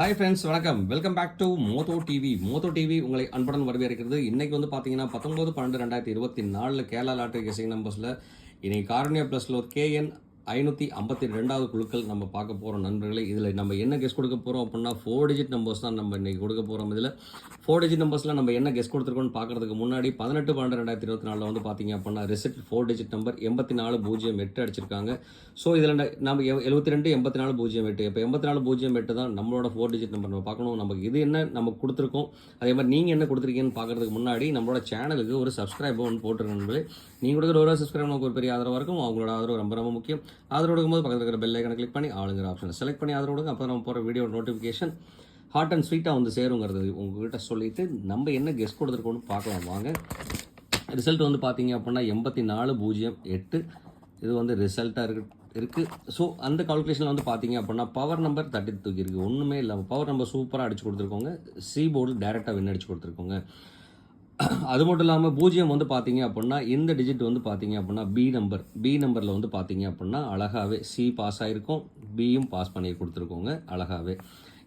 Hi friends, வணக்கம். Welcome back to Moto TV. Moto TV உங்களை அன்புடன் வரவேற்கிறது. இன்னைக்கு வந்து பார்த்தீங்கன்னா 19/12/2024 கேரளா லாட்டரி கெஸிங் நம்பர்ஸில் இன்னைக்கு காரணியா ப்ளஸில் ஒரு கேஎன் 552வது குழுக்கள் நம்ம பார்க்க போகிறோம் நண்பர்களே. இதில் நம்ம என்ன கெஸ் கொடுக்க போகிறோம் அப்படின்னா 4 டிஜிட் நம்பர்ஸ் தான் நம்ம இன்றைக்கி கொடுக்க போகிறோம். இதில் 4 டிஜிட் நம்பர்ஸில் நம்ம என்ன கெஸ் கொடுத்துருக்கோம்னு பார்க்குறதுக்கு முன்னாடி 18/12/2024 வந்து பார்த்தீங்க அப்படின்னா ரிசல்ட் 4 டிஜிட் நம்பர் 8408 அடிச்சிருக்காங்க. ஸோ இதில் நம்ம 72 8408 இப்போ 8408 தான் நம்மளோட 4 டிஜிட் நம்பர். நம்ம பார்க்கணும் நமக்கு இது என்ன நம்ம கொடுத்துருக்கோம், அதே மாதிரி நீங்கள் என்ன கொடுத்துருக்கீங்கன்னு பார்க்குறதுக்கு முன்னாடி நம்மளோட சேனலுக்கு ஒரு சப்ஸ்கிரைப் ஒன்று போட்டுருங்க நண்பர்களே. நீங்கள் கொடுக்குற ஒரு சப்ஸ்கிரைப் நமக்கு ஒரு பெரிய ஆதரவாக இருக்கும். அவங்களோட ஆதரவு ரொம்ப ரொம்ப முக்கியம். ஆதரவு கொடுக்கும்போது பக்கத்தில் இருக்கிற பெல் ஐக்கனை கிளிக் பண்ணி ஆளுங்கிற ஆப்ஷனை செலக்ட் பண்ணி ஆதரவு கொடுங்க. அப்போ நம்ம போகிற வீடியோ நோட்டிஃபிகேஷன் ஹாட் அண்ட் ஸ்வீட்டாக வந்து சேருங்கிறது உங்ககிட்ட சொல்லிவிட்டு நம்ம என்ன கெஸ் கொடுத்துருக்கோன்னு பார்க்கலாம் வாங்க. ரிசல்ட் வந்து பார்த்தீங்க அப்படின்னா 8408 இது வந்து ரிசல்ட்டாக இருக்குது. ஸோ அந்த கால்குலேஷனில் வந்து பார்த்தீங்க அப்படின்னா பவர் நம்பர் 30 தூக்கியிருக்கு. ஒன்றுமே இல்லாமல் பவர் நம்பர் சூப்பராக அடிச்சு கொடுத்துருக்கோங்க. சி போர்டு டேரெக்டாக வின் அடிச்சு கொடுத்துருக்கோங்க. அது மட்டும் இல்லாமல் பூஜ்ஜியம் வந்து பார்த்தீங்க அப்படின்னா இந்த டிஜிட் வந்து பார்த்தீங்க அப்படின்னா பி நம்பரில் வந்து பார்த்தீங்க அப்படின்னா அழகாகவே சி பாஸ் ஆகிருக்கும், பியும் பாஸ் பண்ணி கொடுத்துருக்கோங்க அழகாகவே.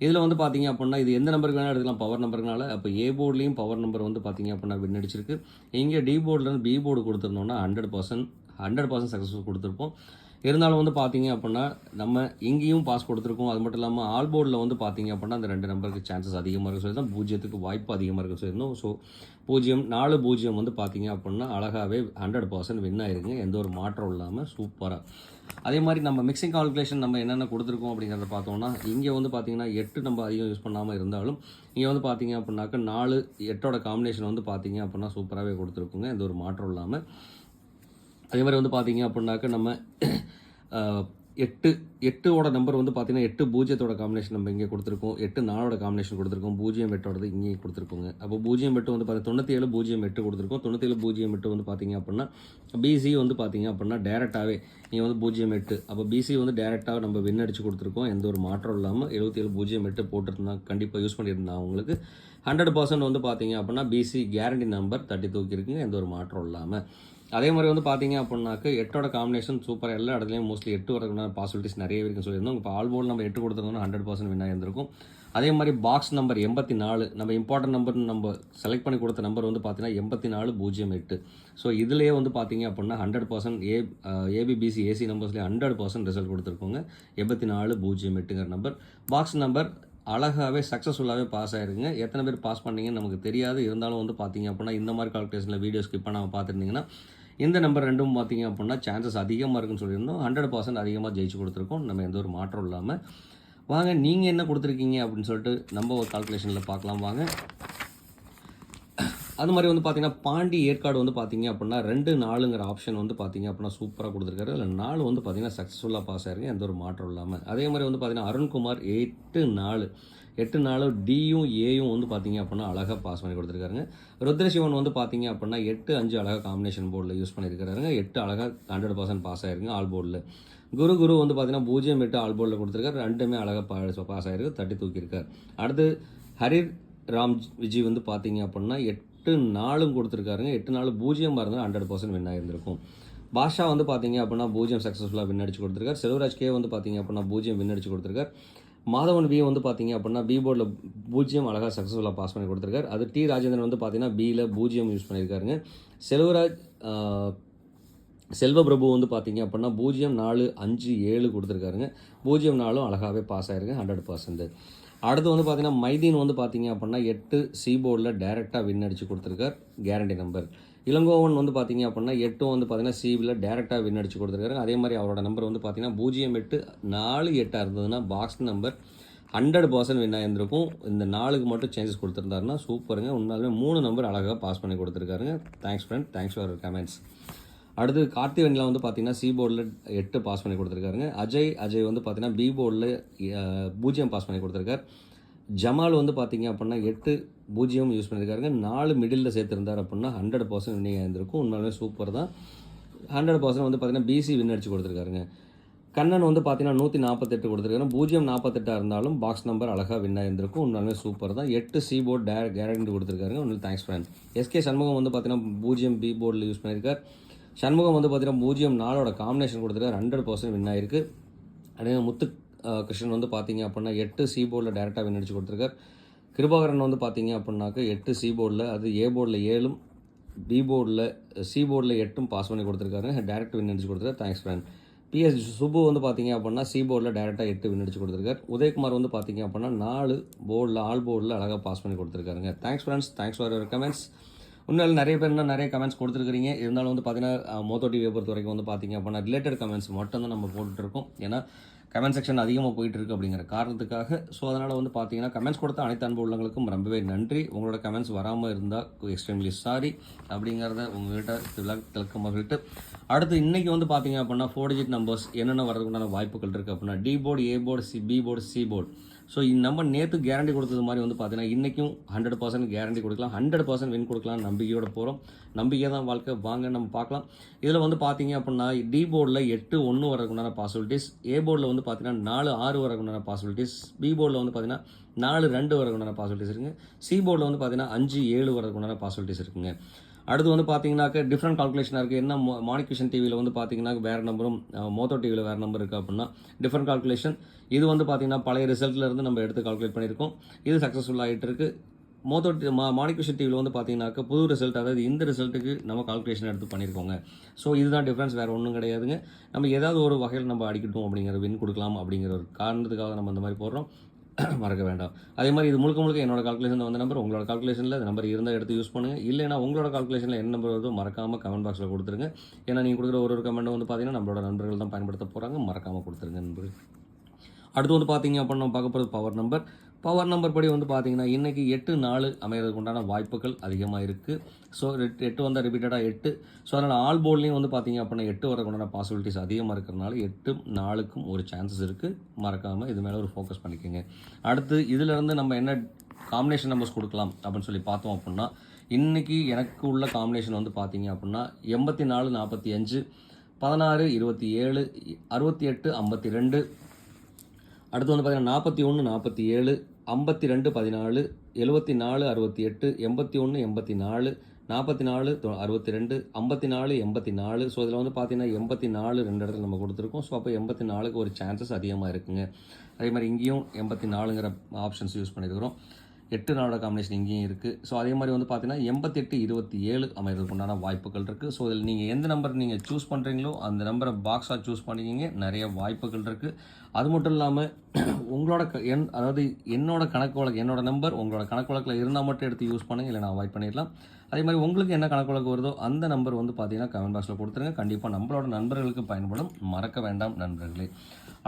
இதில் வந்து பார்த்தீங்க அப்படின்னா இது எந்த நம்பருக்கு வேணால் எடுக்கலாம் பவர் நம்பருக்குனால. அப்போ ஏ போர்ட்லேயும் பவர் நம்பர் வந்து பார்த்தீங்க அப்படின்னா வின் அடிச்சிருக்கு. இங்கே டி போர்ட்லேருந்து பி போர்டு கொடுத்துருந்தோம்னா 100% சக்ஸஸ்ஃபுல் கொடுத்துருப்போம். இருந்தாலும் வந்து பார்த்தீங்க அப்படின்னா நம்ம இங்கேயும் பாஸ் கொடுத்துருக்கோம். அது மட்டும் இல்லாமல் ஆல் போர்டில் வந்து பார்த்தீங்க அப்படின்னா அந்த 2 நம்பருக்கு சான்சஸ் அதிகமாக இருக்க சொல்லி தான் பூஜ்ஜியத்துக்கு வாய்ப்பு அதிகமாக இருக்க சொல்லியிருந்தோம். ஸோ 4-0 வந்து பார்த்தீங்க அப்படின்னா அழகாகவே 100% வின் ஆயிருங்க, எந்த ஒரு மாற்றம் இல்லாமல் சூப்பராக. அதே மாதிரி நம்ம மிக்சிங் கால்குலேஷன் நம்ம என்னென்ன கொடுத்துருக்கோம் அப்படிங்கிறத பார்த்தோம்னா இங்கே வந்து பார்த்தீங்கன்னா 8 நம்ம அதிகம் யூஸ் பண்ணாமல் இருந்தாலும் இங்கே வந்து பார்த்தீங்க அப்படின்னாக்கா 4-8 காம்பினேஷன் வந்து பார்த்தீங்க அப்படின்னா சூப்பராகவே கொடுத்துருக்குங்க, எந்த ஒரு மாற்றம் இல்லாமல். அதே மாதிரி வந்து பார்த்தீங்க அப்படின்னாக்க நம்ம 8 நம்பர் வந்து பார்த்தீங்கன்னா 8 பூஜ்ஜியத்தோட காம்பினேஷன் நம்ம இங்கே கொடுத்துருக்கோம், 8-4 காம்பினேஷன் கொடுத்துருக்கோம், 0-8 இங்கேயும் கொடுத்துருக்கோங்க. அப்போ 0-8 வந்து பார்த்தீங்கன்னா 97-0-8 கொடுத்துருக்கோம். 97-0-8 வந்து பார்த்தீங்க அப்படின்னா பிசி வந்து பார்த்தீங்க அப்படின்னா டேரெக்டாகவே நீங்கள் வந்து 0-8 அப்போ பிசி வந்து டேரெக்டாக நம்ம வின் அடிச்சு கொடுத்துருக்கோம், எந்த ஒரு மாற்றம் இல்லாமல். 77-0-8 போட்டுருந்தா கண்டிப்பாக யூஸ் பண்ணியிருந்தா அவங்களுக்கு 100% வந்து பார்த்தீங்க அப்படின்னா பிசி கேரண்டி நம்பர் 30 தூக்கியிருக்குங்க, எந்த ஒரு மாற்றம் இல்லாமல். அதே மாதிரி வந்து பார்த்தீங்க அப்படின்னாக்க 8 காம்பினேஷன் சூப்பராக எல்லா இடத்துலையும் மோஸ்ட்லி 8 வரதுக்கான பாசிபிலிட்டிஸ் நிறைய இருக்குன்னு சொல்லியிருந்தோம். இப்போ ஆல் போர்டு நம்ம 8 கொடுத்துருந்தோம்னா 100% வின் ஆகியிருந்திருக்கும். அதே மாதிரி பாக்ஸ் நம்பர் 84 நம்ம இம்பார்ட்டன்ட் நம்பர் நம்ம செலக்ட் பண்ணி கொடுத்த நம்பர் வந்து பார்த்தீங்கன்னா 84-08. ஸோ இதுலேயே வந்து பார்த்தீங்க அப்படின்னா 100% ஏபிபிசி ஏசி நம்பர்ஸ்லேயே 100% ரிசல்ட் கொடுத்துருக்கோங்க. 84-08 நம்பர் பாக்ஸ் நம்பர் அழகாகவே சக்ஸஸ்ஃபுல்லாகவே பாஸ் ஆகிருக்குங்க. எத்தனை பேர் பாஸ் பண்ணீங்கன்னு நமக்கு தெரியாது. இருந்தாலும் வந்து பார்த்தீங்க அப்படின்னா இந்த மாதிரி கால்குலேஷனில் வீடியோ ஸ்கிப் பண்ணாமல் பார்த்துருந்தீங்கன்னா இந்த நம்பர் ரெண்டும் பார்த்தீங்க அப்படின்னா சான்சஸ் அதிகமாக இருக்குன்னு சொல்லியிருந்தோம். 100% அதிகமாக ஜெயிச்சு கொடுத்துருக்கோம், நம்ம எந்த ஒரு மாற்றம் இல்லாமல். வாங்க நீங்கள் என்ன கொடுத்துருக்கீங்க அப்படின்னு சொல்லிட்டு நம்ம ஒரு கால்குலேஷனில் பார்க்கலாம் வாங்க. அது மாதிரி வந்து பார்த்தீங்கன்னா பாண்டி ஏற்காடு வந்து பார்த்தீங்க அப்படின்னா 2-4ங்கிற ஆப்ஷன் வந்து பார்த்தீங்க அப்படின்னா சூப்பராக கொடுத்துருக்காரு. இல்லை 4 வந்து பார்த்தீங்கன்னா சக்ஸஸ்ஃபுல்லாக பாஸ் ஆகிருக்கு, எந்த ஒரு மாற்றம் இல்லாமல். அதே மாதிரி வந்து பார்த்தீங்கன்னா அருண்குமார் 8-4 டியும் ஏயும் வந்து பார்த்தீங்க அப்படின்னா அழகாக பாஸ் பண்ணி கொடுத்துருக்காருங்க. ருத்ரசிவன் வந்து பார்த்தீங்க அப்படின்னா 8-5 அழகாக காம்பினேஷன் போர்டில் யூஸ் பண்ணியிருக்காருங்க. 8 அழகாக 100% பாஸ் ஆகிருங்க ஆல் போர்டில். குரு வந்து பார்த்தீங்கன்னா 0-8 ஆல் போர்டில் கொடுத்துருக்காரு, 2மே அழகாக பாஸ் ஆகிருக்கு, 30 தூக்கியிருக்கார். அடுத்து ஹரிர் ராம் விஜய் வந்து பார்த்தீங்க அப்படின்னா 8-4 கொடுத்துருக்காருங்க. 8-4 இருந்தால் 100% வின் ஆகியிருந்திருக்கும். பாஷா வந்து பார்த்தீங்க அப்படின்னா 0 சக்ஸஸ்ஃபுல்லாக வின் அடிச்சு கொடுத்துருக்காரு. செல்வராஜ் கே வந்து பார்த்தீங்க அப்படின்னா 0 வின் அடிச்சு கொடுத்துருக்காரு. மாதவன் வி வந்து பார்த்தீங்க அப்படின்னா பி போர்டில் 0 அழகாக சக்ஸஸ்ஃபுல்லாக பாஸ் பண்ணி கொடுத்துருக்காரு. அது டி ராஜேந்திரன் வந்து பார்த்தீங்கன்னா பியில் 0 யூஸ் பண்ணியிருக்காருங்க. செல்வபிரபு வந்து பார்த்தீங்க அப்படின்னா 0-4-5-7 கொடுத்துருக்காருங்க. 0-4 அழகாகவே பாஸ் ஆகிருக்கு, 100%. அடுத்து வந்து பார்த்தீங்கன்னா மைதீன் வந்து பார்த்தீங்க அப்படின்னா 8 சி போர்டில் டேரெக்டாக வின் அடிச்சு கொடுத்துருக்கார், கேரண்டி நம்பர். இளங்கோவன் வந்து பார்த்தீங்க அப்படின்னா 8 வந்து பார்த்தீங்கன்னா சிவில் டேரெக்டாக வின் அடிச்சு கொடுத்துருக்காரு. அதே மாதிரி அவரோட நம்பர் வந்து பார்த்தீங்கன்னா 0-8-4-8 இருந்ததுன்னா பாக்ஸ் நம்பர் 100% வின் ஆகியிருந்திருக்கும். இந்த 4க்கு மட்டும் சேஞ்சஸ் கொடுத்துருந்தாருன்னா சூப்பருங்க. உண்மையாலுமே 3 நம்பர் அழகாக பாஸ் பண்ணி கொடுத்துருக்காருங்க. Thanks friend, thanks for comments. அடுத்து கார்த்திவனில் வந்து பார்த்தீங்கன்னா சி போர்டில் 8 பாஸ் பண்ணி கொடுத்துருக்காருங்க. அஜய் வந்து பார்த்தீங்கன்னா பி போர்டில் 0 பாஸ் பண்ணி கொடுத்துருக்காரு. ஜமால் வந்து பார்த்தீங்க அப்படின்னா 8-0 யூஸ் பண்ணியிருக்காருங்க. 4 மிடில் சேர்த்துருந்தார் அப்படின்னா 100% வின்னிங் ஆகியிருந்திருக்கும். உண்மையாலுமே சூப்பர் தான். 100% வந்து பார்த்தீங்கன்னா பிசி வின் அடிச்சு கொடுத்துருக்காருங்க. கண்ணன் வந்து பார்த்தீங்கன்னா 148 கொடுத்துருக்காரு. 0-48 இருந்தாலும் பாக்ஸ் நம்பர் அழகாக வின் ஆகியிருந்திருக்கும். உண்மையாலுமே சூப்பர் தான். 8 சி போர்டு கேரண்டி கொடுத்துருக்காருங்க. உங்களுக்கு தேங்க்ஸ் ஃப்ரெண்ட். எஸ்கே சண்முகம் வந்து பார்த்தீங்கன்னா 0 பி போர்டில் யூஸ் பண்ணியிருக்கார். சண்முகம் வந்து பார்த்தீங்கன்னா 0-4 காம்பினேஷன் கொடுத்துருக்காரு, 100% வின் ஆகிருக்கு. அதே கிருஷ்ணன் வந்து பார்த்தீங்க அப்படின்னா 8 சி போர்டில் டேரெக்டாக வின் அடிச்சு கொடுத்துருக்கார். கிருபாகரன் வந்து பார்த்தீங்க அப்படின்னாக்க 8 சி போர்டில், அது ஏ போர்டில் 7ம் பி போர்டில் சி போர்டில் 8ம் பாஸ் பண்ணி கொடுத்துருக்காரு. டேரெக்ட் வின் அடிச்சு கொடுத்துருக்காரு. Thanks friend. பிஎஸ் சுப்பு வந்து பார்த்தீங்க அப்படின்னா சி போர்டில் டேரெக்டாக 8 வின் அடிச்சு கொடுத்துருக்காரு. உதயகுமார் வந்து பார்த்தீங்க அப்படின்னா 4 போர்டில் ஆல் போர்டில் அழகாக பாஸ் பண்ணி கொடுத்துருக்காருங்க. Thanks friends. Thanks for your comments. இன்னும் நிறைய பேர் இன்னும் நிறைய கமெண்ட்ஸ் கொடுத்துருக்கீங்க. இருந்தாலும் வந்து பார்த்தீங்கன்னா மோட்டோ டிவியை பொறுத்த வரைக்கும் வந்து பார்த்தீங்க அப்படின்னா ரிலேட்டட் கமெண்ட்ஸ் மட்டும் தான் நம்ம போட்டுட்ருக்கோம். ஏன்னா கமெண்ட் செக்ஷன் அதிகமாக போயிட்டுருக்கு அப்படிங்கிற காரணத்துக்காக. ஸோ அதனால் வந்து பார்த்தீங்கன்னா கமெண்ட்ஸ் கொடுத்த அனைத்து அன்பு உள்ளவங்களுக்கும் ரொம்பவே நன்றி. உங்களோட கமெண்ட்ஸ் வராமல் இருந்தால் எக்ஸ்ட்ரீம்லி சாரி அப்படிங்கிறத உங்கள்கிட்ட திலக்கமாக சொல்லிட்டு, அடுத்து இன்றைக்கி வந்து பார்த்தீங்க அப்படின்னா 4 டிஜிட் நம்பர்ஸ் என்னென்ன வரதுக்குண்டான வாய்ப்புகள் இருக்குது அப்படின்னா D board, A board, B board, C board. So நம்ம நேற்று கேரண்டி கொடுத்தது மாதிரி வந்து பார்த்தீங்கன்னா இன்றைக்கும் 100% கேரண்டி கொடுக்கலாம், 100% வின் கொடுக்கலாம். நம்பிக்கையோடு போகிறோம். நம்பிக்கை தான் வாழ்க்கை. வாங்க நம்ம பார்க்கலாம். இதில் வந்து பார்த்தீங்க அப்படின்னா டி போர்டில் 8 1 வரதுக்குண்டான பாசிபிலிட்டிஸ், ஏ போர்டில் வந்து பார்த்தீங்கன்னா 4 6 வரதுக்குண்டான பாசிபிலிட்டிஸ், பி போர்டில் வந்து பார்த்தீங்கன்னா 4 2 வரதுக்குண்டான பாசிபிலிட்டிஸ் இருக்குங்க. சி போர்டில் வந்து பார்த்தீங்கன்னா 5 7 வரதுக்குண்டான பாசிபிலிட்டிஸ் இருக்குங்க. அடுத்து வந்து பார்த்தீங்கன்னாக்க டிஃப்ரெண்ட் கால்குலேஷனாக இருக்குது. என்ன மானிகேஷன் டிவியில் வந்து பார்த்தீங்கன்னா வேறு நம்பரும், மோட்டோ டிவியில் வேறு நம்பர் இருக்குது அப்படின்னா டிஃப்ரெண்ட் கால்குலேஷன். இது வந்து பார்த்தீங்கன்னா பழைய ரிசல்ட்லேருந்து நம்ம எடுத்து கால்குலேட் பண்ணியிருக்கோம். இது சக்ஸஸ்ஃபுல் ஆகிட்டு இருக்குது. மோட்டோ மானிகேஷன் டிவியில் வந்து பார்த்தீங்கன்னாக்க புது ரிசல்ட், அதாவது இந்த ரிசல்ட்டுக்கு நம்ம கால்குலேஷன் எடுத்து பண்ணியிருக்கோங்க. ஸோ இதுதான் டிஃப்ரென்ஸ், வேறு ஒன்றும் கிடையாதுங்க. நம்ம ஏதாவது ஒரு வகையில் நம்ம அடிக்கட்டும் அப்படிங்கிற வின் கொடுக்கலாம் அப்படிங்கிற ஒரு காரணத்துக்காக நம்ம இந்த மாதிரி போடுறோம். மறக்க வேண்டாம். அதே மாதிரி இது முழுக்க என்னோட கால்குலேஷன் வந்த நம்பர். உங்களோட கால்குலேஷனில் அந்த நம்பர் இருந்தால் எடுத்து யூஸ் பண்ணுங்கள். இல்லைனா உங்களோட கால்குலேஷனில் என்ன நம்பர் வருதோ மறக்காமல் கமெண்ட் பாக்ஸில் கொடுத்துருங்க. ஏன்னா நீங்கள் கொடுக்குற ஒரு கமெண்ட் வந்து பார்த்தீங்கன்னா நம்மளோட நண்பர்கள் தான் பயன்படுத்த போகிறாங்க. மறக்காமல் கொடுத்துருங்க நண்பர்கள். அடுத்து வந்து பார்த்தீங்க அப்படின்னா நம்ம பார்க்க போகிறது பவர் நம்பர் படி வந்து பார்த்தீங்கன்னா இன்றைக்கி 8 4 அமைகிறதுக்கு உண்டான வாய்ப்புகள் அதிகமாக இருக்குது. ஸோ 8 வந்தால் ரிப்பீட்டடாக 8. ஸோ அதனால் ஆல் போர்ட்லேயும் வந்து பார்த்தீங்க அப்படின்னா 8 வரதுக்கு உண்டான பாசிபிலிட்டிஸ் அதிகமாக இருக்கிறனால 8 4க்கும் ஒரு சான்சஸ் இருக்குது. மறக்காமல் இது மேலே ஒரு ஃபோக்கஸ் பண்ணிக்கோங்க. அடுத்து இதிலேருந்து நம்ம என்ன காம்பினேஷன் நம்பர்ஸ் கொடுக்கலாம் அப்படின்னு சொல்லி பார்த்தோம் அப்படின்னா இன்றைக்கி எனக்கு உள்ள காம்பினேஷன் வந்து பார்த்தீங்க அப்படின்னா 84 45 16 27 68 52. அடுத்து வந்து பார்த்தீங்கன்னா 41 47 52 14 74 68 81 84 44 62 54 84. ஸோ இதில் வந்து பார்த்தீங்கன்னா 84 2 இடத்துல நம்ம கொடுத்துருக்கோம். ஸோ அப்போ 84க்கு ஒரு சான்சஸ் அதிகமாக இருக்குங்க. அதே மாதிரி இங்கேயும் 84ங்கிற ஆப்ஷன்ஸ் யூஸ் பண்ணியிருக்கிறோம். 8 4 காம்பினேஷன் இங்கேயும் இருக்குது. ஸோ அதே மாதிரி வந்து பார்த்தீங்கன்னா 88 27 அமைகிறதுக்கு உண்டான வாய்ப்புகள் இருக்குது. ஸோ இதில் நீங்கள் எந்த நம்பர் நீங்கள் சூஸ் பண்ணுறீங்களோ அந்த நம்பரை பாக்ஸாக சூஸ் பண்ணிக்கிங்க. நிறைய வாய்ப்புகள் இருக்குது. அது மட்டும் இல்லாமல் உங்களோட அதாவது என்னோட கணக்கு வழக்கு, என்னோட நம்பர் உங்களோட கணக்கு வழக்கில் இருந்தால் மட்டும் எடுத்து யூஸ் பண்ணுங்க, இல்லை நான் அவாய்ட் பண்ணிடலாம். அதே மாதிரி உங்களுக்கு என்ன கணக்கு வழக்கு வருதோ அந்த நம்பர் வந்து பார்த்தீங்கன்னா கமெண்ட் பாக்ஸில் கொடுத்துருங்க. கண்டிப்பாக நம்மளோட நண்பர்களுக்கு பயன்படும். மறக்க வேண்டாம் நண்பர்களே.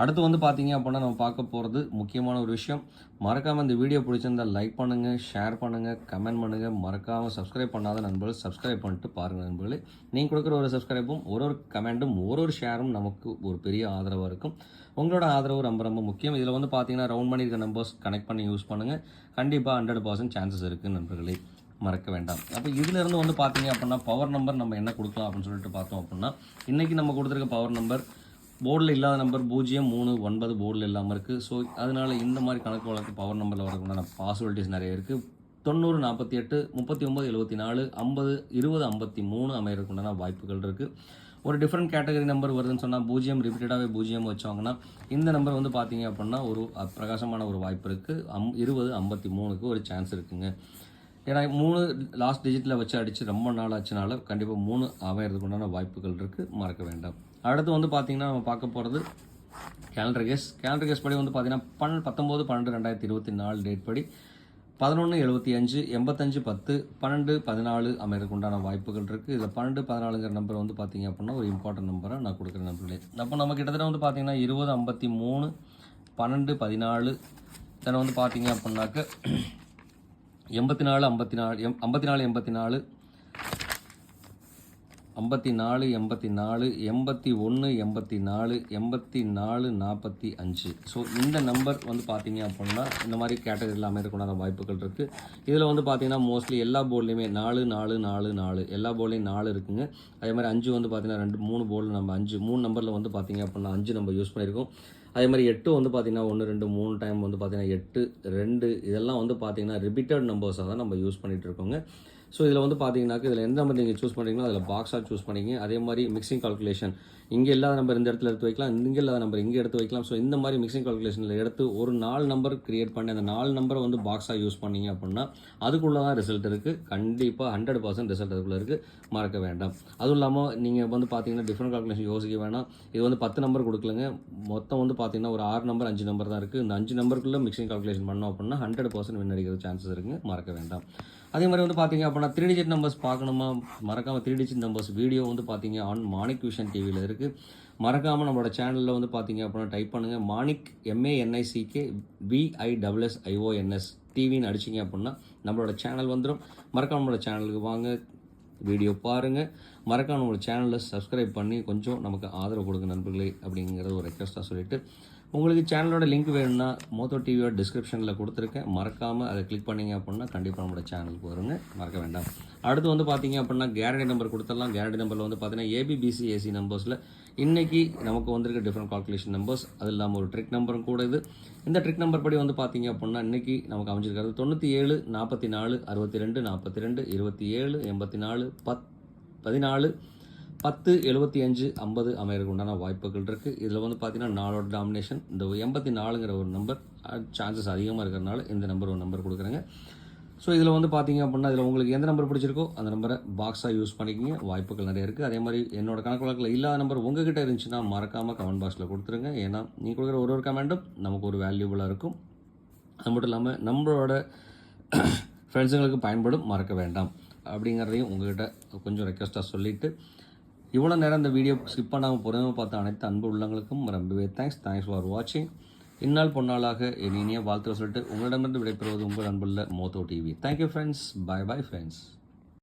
அடுத்து வந்து பார்த்தீங்க அப்படின்னா நம்ம பார்க்க போகிறது முக்கியமான ஒரு விஷயம். மறக்காமல் இந்த வீடியோ பிடிச்சிருந்தால் லைக் பண்ணுங்கள், ஷேர் பண்ணுங்கள், கமெண்ட் பண்ணுங்கள். மறக்காமல் சப்ஸ்கிரைப் பண்ணாத நண்பர்கள் சப்ஸ்கிரைப் பண்ணிட்டு பாருங்கள் நண்பர்களே. நீங்கள் கொடுக்குற ஒரு சப்ஸ்கிரைப்பும் ஒரு கமெண்ட்டும் ஒரு ஷேரும் நமக்கு ஒரு பெரிய ஆதரவாக இருக்கும். உங்களோட ஆதரவு ரொம்ப ரொம்ப முக்கியம். இதில் வந்து பார்த்தீங்கன்னா ரவுண்ட் பண்ணியிருக்க நம்பர்ஸ் கனெக்ட் பண்ணி யூஸ் பண்ணுங்கள். கண்டிப்பாக 100% சான்சஸ் இருக்குது நண்பர்களே. மறக்க வேண்டாம். அப்போ இதிலேருந்து வந்து பார்த்தீங்க அப்படின்னா பவர் நம்பர் நம்ம என்ன கொடுக்கலாம் அப்படின்னு சொல்லிட்டு பார்த்தோம் அப்படின்னா இன்றைக்கி நம்ம கொடுத்துருக்க பவர் நம்பர் போர்டில் இல்லாத நம்பர் 0 3 9 போர்டில் இல்லாமல் இருக்குது. ஸோ அதனால் இந்த மாதிரி கணக்கு வழக்கு பவர் நம்பரில் வரதுக்குண்டான பாசிபிலிட்டிஸ் நிறைய இருக்குது. 90 48 39 74 50 20 53 அமைகிறதுக்குண்டான வாய்ப்புகள் இருக்குது. ஒரு டிஃப்ரெண்ட் கேட்டகரி நம்பர் வருதுன்னு சொன்னால் 0 ரிப்பீட்டடாகவே 0 வச்சாங்கன்னா இந்த நம்பர் வந்து பார்த்தீங்க அப்படின்னா ஒரு பிரகாசமான ஒரு வாய்ப்பு இருக்குது. 20 53க்கு ஒரு சான்ஸ் இருக்குங்க. ஏன்னா 3 லாஸ்ட் டிஜிட்டில் வச்சு அடித்து ரொம்ப நாள் ஆச்சுனால கண்டிப்பாக 3 அமைகிறதுக்கு உண்டான வாய்ப்புகள் இருக்குது. மறக்க வேண்டாம். அடுத்து வந்து பார்த்திங்கன்னா நம்ம பார்க்க போகிறது கேலண்டர் கேஸ் படி வந்து பார்த்திங்கன்னா 19 12 2024 டேட் படி 11 75 85 10 12 14 அமைகிறதுக்கு உண்டான வாய்ப்புகள் இருக்குது. இதில் 12 14ங்கிற நம்பர் வந்து பார்த்திங்க அப்படின்னா ஒரு இம்பார்ட்டன்ட் நம்பராக நான் கொடுக்குற நம்பர்களே. அப்போ நம்ம கிட்டத்தட்ட வந்து பார்த்திங்கன்னா 20 53 12 14 தென் வந்து பார்த்திங்க அப்படின்னாக்க 84 54 54 84 54 84 81 84 84 45. ஸோ இந்த நம்பர் வந்து பார்த்தீங்க அப்படின்னா இந்த மாதிரி கேட்டகரியில் அமையக்கூடிய வாய்ப்புகள் இருக்குது. இதில் வந்து பார்த்தீங்கன்னா மோஸ்ட்லி எல்லா போர்ட்லேயுமே 4 4 4 4 எல்லா போர்ட்லேயும் 4 இருக்குங்க. அதே மாதிரி 5 வந்து பார்த்தீங்கன்னா 2 3 போர்டில் நம்ம 3 நம்பரில் வந்து பார்த்தீங்க அப்படின்னா 5 நம்ம யூஸ் பண்ணியிருக்கோம். அதே மாதிரி 8 வந்து பார்த்திங்கன்னா 1 2 3 டைம் வந்து பார்த்திங்கன்னா 8 2 இதெல்லாம் வந்து பார்த்திங்கன்னா ரிப்பீட்டட் நம்பர்ஸாக தான் நம்ம யூஸ் பண்ணிகிட்டு இருக்கோங்க. ஸோ இதில் வந்து பார்த்தீங்கன்னாக்க இதில் எந்த நம்பர் நீங்கள் சூஸ் பண்ணுறீங்களோ அதில் பாக்ஸாக சூஸ் பண்ணிங்க. அதே மாதிரி மிக்சிங் கால்குலேஷன் இங்கே இல்லாத நம்பர் இந்த இடத்துல எடுத்து வைக்கலாம், இங்கே இல்லாத நம்பர் இங்கே எடுத்து வைக்கலாம். ஸோ இந்த மாதிரி மிக்சிங் கால்குலேஷனில் எடுத்து ஒரு 4 நம்பர் கிரியேட் பண்ணி அந்த 4 நம்பரை வந்து பாக்ஸாக யூஸ் பண்ணீங்க அப்படின்னா அதுக்குள்ளே தான் ரிசல்ட் இருக்குது. கண்டிப்பாக 100% ரிசல்ட் அதுக்குள்ளே இருக்குது, மறக்க வேண்டாம். அதுவும் இல்லாமல் நீங்கள் வந்து பார்த்தீங்கன்னா டிஃப்ரெண்ட் கால்குலேஷன் யோசிக்க வேணாம். இது வந்து 10 நம்பர் கொடுக்கலங்க, மொத்தம் வந்து பார்த்தீங்கன்னா ஒரு 6 நம்பர் 5 நம்பர் தான் இருக்குது. இந்த 5 நம்பருக்குள்ளே மிக்சிங் கால்குலேஷன் பண்ணோம் அப்படின்னா 100% வின் அடிக்கிற சான்சஸ் இருக்குங்க, மறக்க வேண்டாம். அதே மாதிரி வந்து பார்த்தீங்க அப்படின்னா 3 டிஜிட் நம்பர்ஸ் பார்க்கணுமா, மறக்காமல் 3 டிஜிட் நம்பர்ஸ் வீடியோ வந்து பார்த்தீங்க ஆன் மாணிக் விஷன் டிவியில் இருக்குது. மறக்காமல் நம்மளோட சேனலில் வந்து பார்த்தீங்க அப்படின்னா டைப் பண்ணுங்கள் மாணிக் MANICK VISSIONS டிவின்னு அடிச்சிங்க அப்படின்னா நம்மளோட சேனல் வந்துடும். மறக்காமல் நம்மளோட சேனலுக்கு வாங்க, வீடியோ பாருங்கள், மறக்காமல் நம்மளோட சேனலில் சப்ஸ்கிரைப் பண்ணி கொஞ்சம் நமக்கு ஆதரவு கொடுங்க நண்பர்களே அப்படிங்கிறது ஒரு ரெக்வஸ்ட்டாக சொல்லிவிட்டு, உங்களுக்கு சேனலோட லிங்க் வேணும்னா மோட்டோ டிவியோட டிஸ்கிரிப்ஷனில் கொடுத்துருக்கேன், மறக்காமல் அதை கிளிக் பண்ணிங்க அப்படின்னா கண்டிப்பாக நம்மளோட சேனலுக்கு வருங்க, மறக்க வேண்டாம். அடுத்து வந்து பார்த்தீங்க அப்படின்னா கேரண்டி நம்பர் கொடுத்துடலாம். கேரண்டி நம்பரில் வந்து பார்த்தீங்கன்னா ABBCAC நம்பர்ஸில் இன்றைக்கி நமக்கு வந்திருக்க டிஃப்ரெண்ட் கால்குலேஷன் நம்பர்ஸ், அது இல்லாமல் ஒரு ட்ரிக் நம்பரும் கூட இது. இந்த ட்ரிக் நம்பர் படி வந்து பார்த்தீங்க அப்படின்னா இன்றைக்கி நமக்கு அமைஞ்சிருக்கிறது 97 44 62 42 27 84 14 10 75 50 அமையறதுக்கு உண்டான வாய்ப்புகள் இருக்குது. இதில் வந்து பார்த்தீங்கன்னா 4ஓட டாமினேஷன், இந்த 84ங்கிற ஒரு நம்பர் சான்சஸ் அதிகமாக இருக்கிறதுனால இந்த நம்பர் ஒரு நம்பர் கொடுக்குறேங்க. ஸோ இதில் வந்து பார்த்தீங்க அப்படின்னா இதில் உங்களுக்கு எந்த நம்பர் பிடிச்சிருக்கோ அந்த நம்பரை பாக்ஸாக யூஸ் பண்ணிக்கிங்க, வாய்ப்புகள் நிறைய இருக்குது. அதே மாதிரி என்னோட கணக்கு வழக்கில் இல்லாத நம்பர் உங்ககிட்ட இருந்துச்சுன்னா மறக்காமல் கமெண்ட் பாக்ஸில் கொடுத்துருங்க. ஏன்னா நீங்கள் கொடுக்குற ஒரு கமெண்ட்டும் நமக்கு ஒரு வேல்யூபுளாக இருக்கும். அது மட்டும் இல்லாமல் நம்மளோட ஃப்ரெண்ட்ஸுங்களுக்கு பயன்படும், மறக்க வேண்டாம் அப்படிங்கிறதையும் உங்கள்கிட்ட கொஞ்சம் ரெக்வஸ்ட்டாக சொல்லிவிட்டு, இவ்வளோ நேரம் இந்த வீடியோ ஸ்கிப் பண்ணாமல் பொறுமையாக பார்த்த அனைத்து அன்பு உள்ளவங்களுக்கும் ரொம்பவே தேங்க்ஸ் ஃபார் வாட்சிங். இந்நாள் பொன்னாளாக என் இனிய வாழ்த்து சொல்லிட்டு உங்களிடமிருந்து விடைபெறுவது உங்கள் அன்புள்ள Moto TV. Thank you friends, bye friends.